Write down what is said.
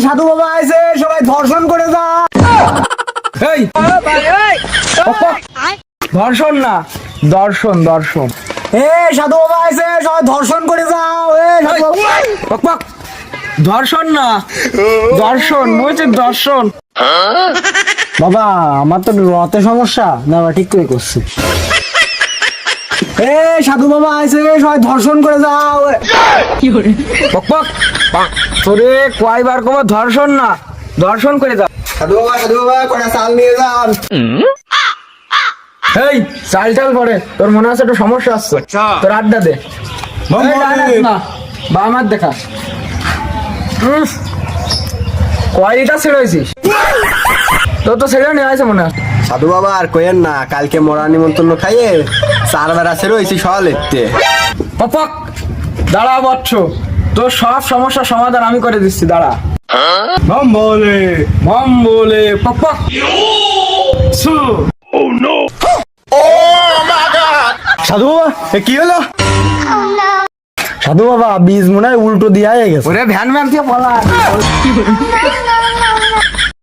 সাধু বাবা আইছে, সবাই ধর্ষণ করে যা। এই ধর্ষণ না, দর্শন দর্শন। সাধু বাবা আইছে, সবাই ধর্ষণ করে যাও। পক পক। ধর্ষণ না, দর্শন বলছে, দর্শন। বাবা আমার তো রতে সমস্যা না, ঠিক করে করছি। সাধু বাবা আইছে, সবাই ধর্ষণ করে যাও। পক পক। তোরে কয়বার কব ধর্ষণ না, দর্শন করে যা। সাধু বাবা কটা চাল নিয়ে যান। এই চাল টাল পরে তোর মনে আছে একটু সমস্যা আসছে, তোর আড্ডা দে। না বা আমার দেখা কয়টা ছেড়ে হয়েছিস, তোর তো ছেড়ে নিয়ে আছে মনে হয়। সাধু বাবা আর কইেন না, কালকে মরা নিমন্ত্রণ খাইয়ে 4 বেলা ছেড়ে হয়েছি সকাল এতে। পক পক। দাঁড়া বচ্চ, তোর সব সমস্যার সমাধান আমি করে দিচ্ছি, দাঁড়া। মম বলে পক পক। সাধু বাবা কি হলো? সাধু বাবা বীজ মনে হয় উল্টো দিয়ে গেছে। ওরে ভ্যান ভ্যান দিয়ে বলা।